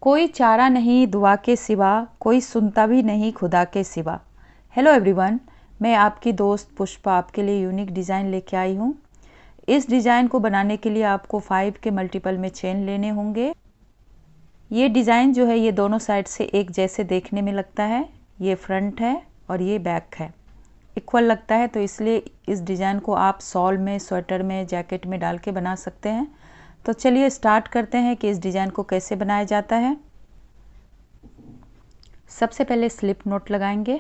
कोई चारा नहीं दुआ के सिवा, कोई सुनता भी नहीं खुदा के सिवा। हेलो एवरीवन, मैं आपकी दोस्त पुष्पा आपके लिए यूनिक डिज़ाइन लेके आई हूँ। इस डिज़ाइन को बनाने के लिए आपको 5 के मल्टीपल में चेन लेने होंगे। ये डिज़ाइन जो है ये दोनों साइड से एक जैसे देखने में लगता है। ये फ्रंट है और ये बैक है, इक्वल लगता है, तो इसलिए इस डिज़ाइन को आप शॉल में, स्वेटर में, जैकेट में डाल के बना सकते हैं। तो चलिए स्टार्ट करते हैं कि इस डिज़ाइन को कैसे बनाया जाता है। सबसे पहले स्लिप नोट लगाएंगे।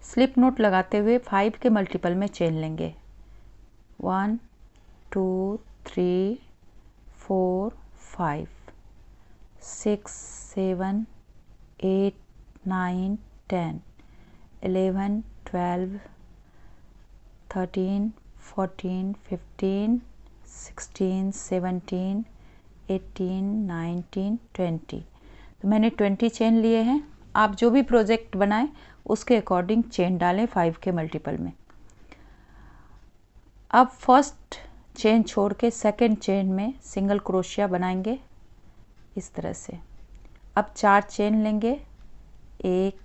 स्लिप नोट लगाते हुए 5 के मल्टीपल में चेन लेंगे। 1 2 3 4 5 6 7 8 9 10 11 12 13 14 15 16 17 18 19 20। तो मैंने 20 चेन लिए हैं। आप जो भी प्रोजेक्ट बनाएं उसके अकॉर्डिंग चेन डालें 5 के मल्टीपल में। अब फर्स्ट चेन छोड़ के सेकेंड चेन में सिंगल क्रोशिया बनाएंगे इस तरह से। अब 4 चेन लेंगे, 1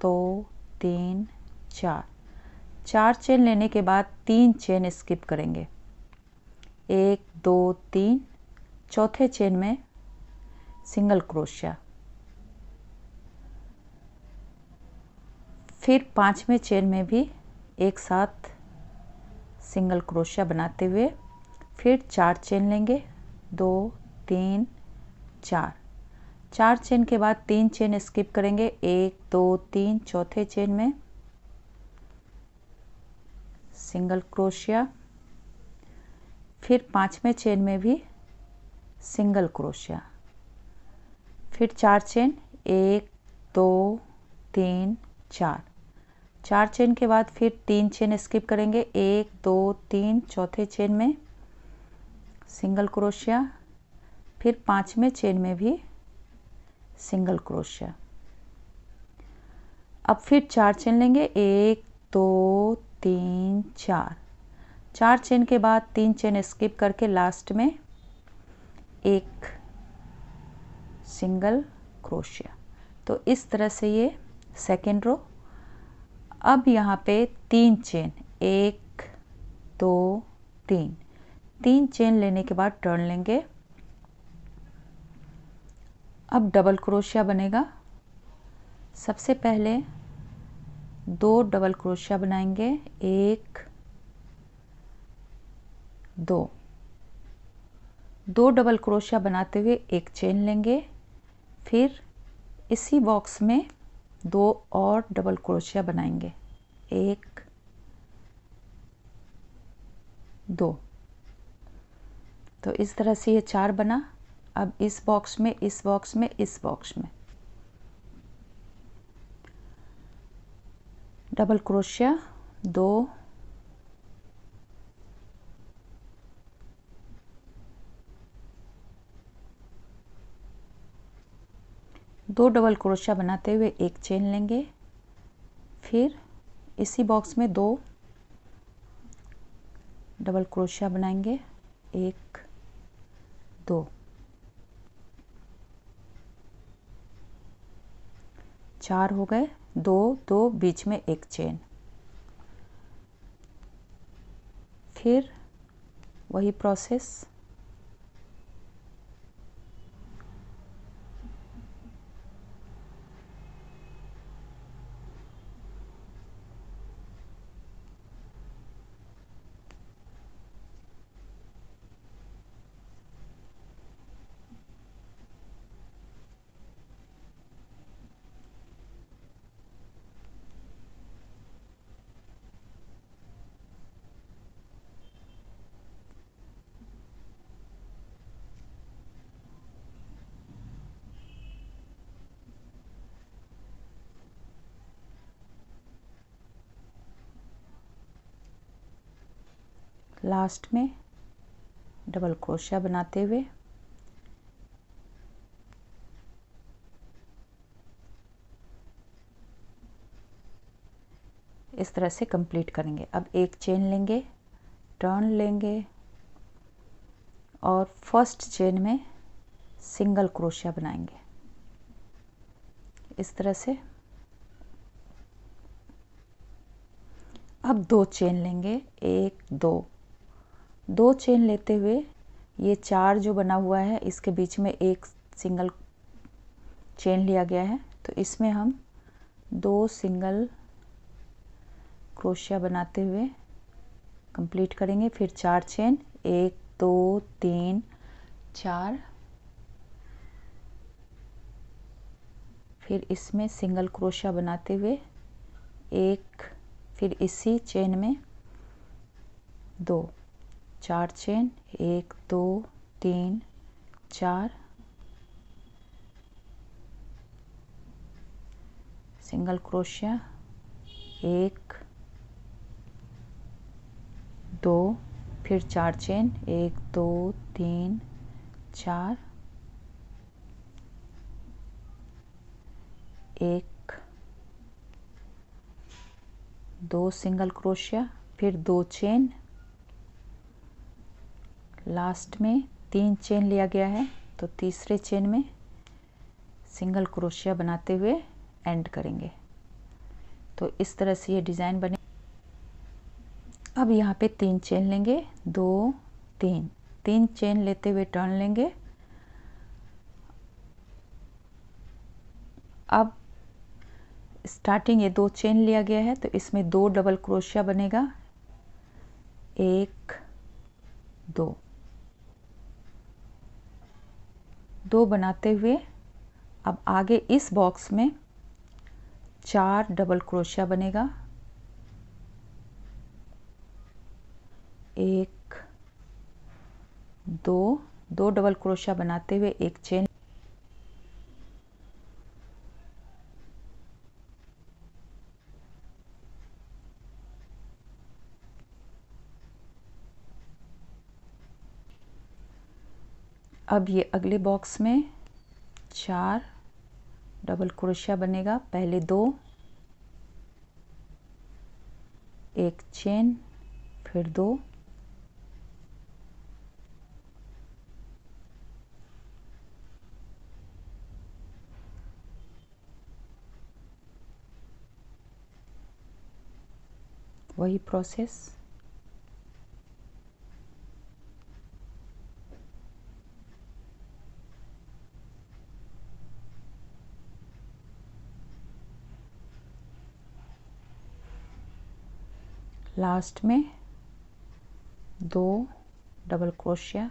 2 3 4। 4 चेन लेने के बाद 3 चेन स्किप करेंगे, 1 2 3। चौथे चेन में सिंगल क्रोशिया, फिर 5वें चेन में भी एक साथ सिंगल क्रोशिया बनाते हुए फिर 4 चेन लेंगे, 2 3 4। 4 चेन के बाद 3 चेन स्किप करेंगे, 1 2 3। चौथे चेन में सिंगल क्रोशिया, फिर 5वें चेन में भी सिंगल क्रोशिया, फिर 4 चेन, 1 2 3 4। 4 चेन के बाद फिर 3 चेन स्किप करेंगे, 1 2 3। चौथे चेन में सिंगल क्रोशिया, फिर 5वें चेन में भी सिंगल क्रोशिया। अब फिर 4 चेन लेंगे, 1 2 3 4। 4 चेन के बाद 3 चेन स्किप करके लास्ट में एक सिंगल क्रोशिया। तो इस तरह से ये सेकेंड रो। अब यहाँ पे 3 चेन, 1 2 3। 3 चेन लेने के बाद टर्न लेंगे। अब डबल क्रोशिया बनेगा। सबसे पहले 2 डबल क्रोशिया बनाएंगे, 1 2। 2 डबल क्रोशिया बनाते हुए एक चेन लेंगे, फिर इसी बॉक्स में 2 और डबल क्रोशिया बनाएंगे, 1 2। तो इस तरह से ये 4 बना। अब इस बॉक्स में, इस बॉक्स में, इस बॉक्स में डबल क्रोशिया 2 2 डबल क्रोशिया बनाते हुए एक चेन लेंगे, फिर इसी बॉक्स में 2 डबल क्रोशिया बनाएंगे, 1 2। 4 हो गए, 2 2, बीच में एक चेन, फिर वही प्रोसेस। लास्ट में डबल क्रोशिया बनाते हुए इस तरह से कंप्लीट करेंगे। अब एक चेन लेंगे, टर्न लेंगे और फर्स्ट चेन में सिंगल क्रोशिया बनाएंगे इस तरह से। अब 2 चेन लेंगे, 1 2 चेन लेते हुए ये 4 जो बना हुआ है इसके बीच में एक सिंगल चेन लिया गया है, तो इसमें हम 2 सिंगल क्रोशिया बनाते हुए कंप्लीट करेंगे। फिर 4 चेन, 1 2 3 4, फिर इसमें सिंगल क्रोशिया बनाते हुए एक, फिर इसी चेन में 2, 4 चेन, 1 2 3 4, सिंगल क्रोशिया 1 2, फिर 4 चेन, 1 2 3 4, 1 2 सिंगल क्रोशिया, फिर 2 चेन, लास्ट में 3 चेन लिया गया है, तो तीसरे चेन में सिंगल क्रोशिया बनाते हुए एंड करेंगे। तो इस तरह से ये डिज़ाइन बने। अब यहाँ पे 3 चेन लेंगे, 2 3 चेन लेते हुए टर्न लेंगे। अब स्टार्टिंग ये 2 चेन लिया गया है, तो इसमें 2 डबल क्रोशिया बनेगा, 1 2 बनाते हुए अब आगे इस बॉक्स में 4 डबल क्रोशिया बनेगा, 1 2 डबल क्रोशिया बनाते हुए एक चेन, अब ये अगले बॉक्स में 4 डबल क्रोशिया बनेगा, पहले 2, एक चेन, फिर 2, वही प्रोसेस। लास्ट में 2 डबल क्रोशिया,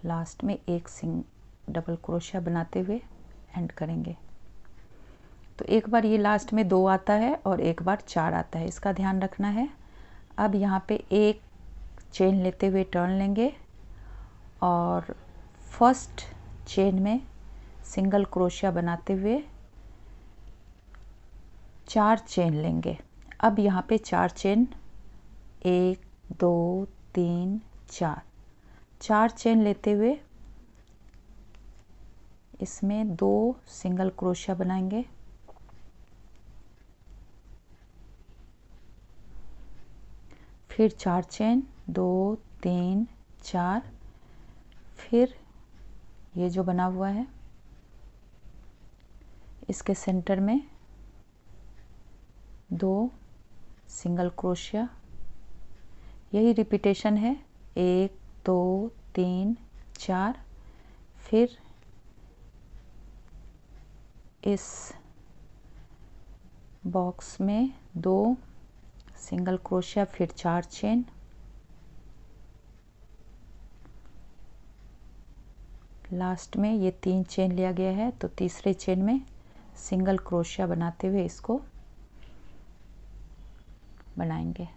लास्ट में एक डबल क्रोशिया बनाते हुए एंड करेंगे। तो एक बार ये लास्ट में 2 आता है और एक बार 4 आता है, इसका ध्यान रखना है। अब यहाँ पे एक चेन लेते हुए टर्न लेंगे और फर्स्ट चेन में सिंगल क्रोशिया बनाते हुए 4 चेन लेंगे। अब यहाँ पे 4 चेन, 1 2 3 4 चेन लेते हुए इसमें 2 सिंगल क्रोशिया बनाएंगे, फिर 4 चेन, 2 3 4, फिर ये जो बना हुआ है इसके सेंटर में 2 सिंगल क्रोशिया, यही रिपीटेशन है, 1 2 3 4, फिर इस बॉक्स में 2 सिंगल क्रोशिया, फिर 4 चेन, लास्ट में ये 3 चेन लिया गया है, तो तीसरे चेन में सिंगल क्रोशिया बनाते हुए इसको बनाएंगे।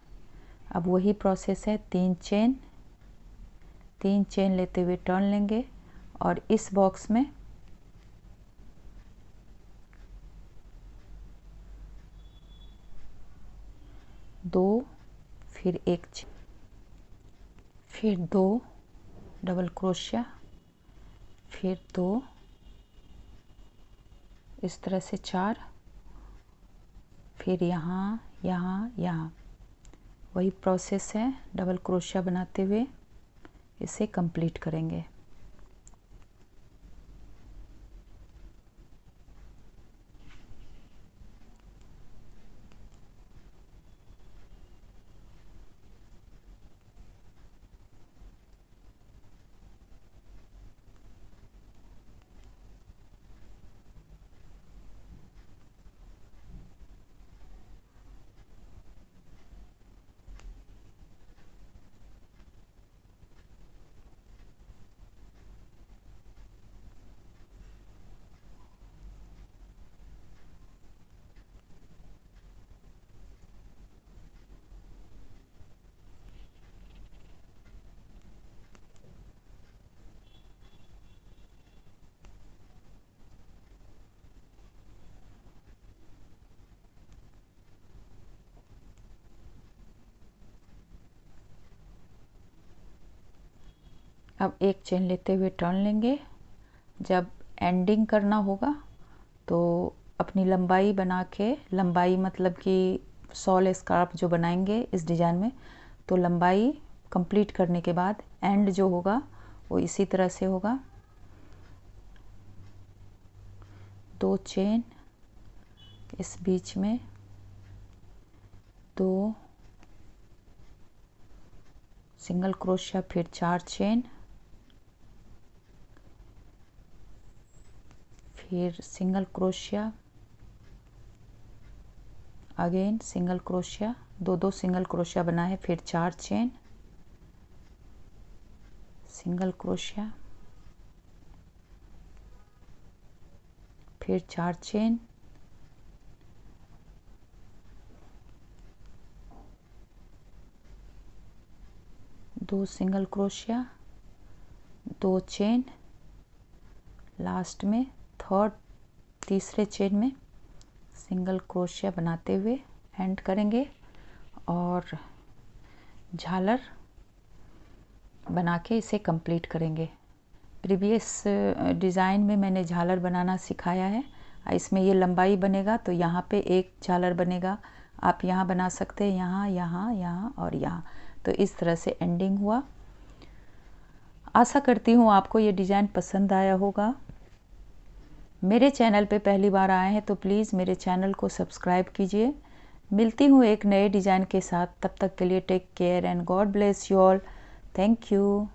अब वही प्रोसेस है, 3 चेन लेते हुए टर्न लेंगे और इस बॉक्स में दो, फिर एक, फिर 2 डबल क्रोशिया, फिर 2, इस तरह से 4, फिर यहाँ यहाँ यहाँ, वही प्रोसेस है। डबल क्रोशिया बनाते हुए इसे कंप्लीट करेंगे। अब एक चेन लेते हुए टर्न लेंगे। जब एंडिंग करना होगा तो अपनी लंबाई बना के, लंबाई मतलब कि शॉल स्कार्फ जो बनाएंगे इस डिज़ाइन में, तो लंबाई कंप्लीट करने के बाद एंड जो होगा वो इसी तरह से होगा। 2 चेन इस बीच में, 2 सिंगल क्रोशिया, फिर 4 चेन, फिर single crochet, again single crochet, 2 single crochet बना है, फिर 4 चेन, सिंगल क्रोशिया, फिर 4 चेन, दो सिंगल क्रोशिया, 2 चेन, लास्ट में तीसरे चेन में सिंगल क्रोशिया बनाते हुए एंड करेंगे और झालर बना के इसे कंप्लीट करेंगे। प्रीवियस डिज़ाइन में मैंने झालर बनाना सिखाया है। इसमें ये लंबाई बनेगा तो यहाँ पे एक झालर बनेगा, आप यहाँ बना सकते हैं, यहाँ यहाँ यहाँ और यहाँ। तो इस तरह से एंडिंग हुआ। आशा करती हूँ आपको ये डिज़ाइन पसंद आया होगा। मेरे चैनल पे पहली बार आए हैं तो प्लीज़ मेरे चैनल को सब्सक्राइब कीजिए। मिलती हूँ एक नए डिज़ाइन के साथ, तब तक के लिए take care and god bless you all. Thank you.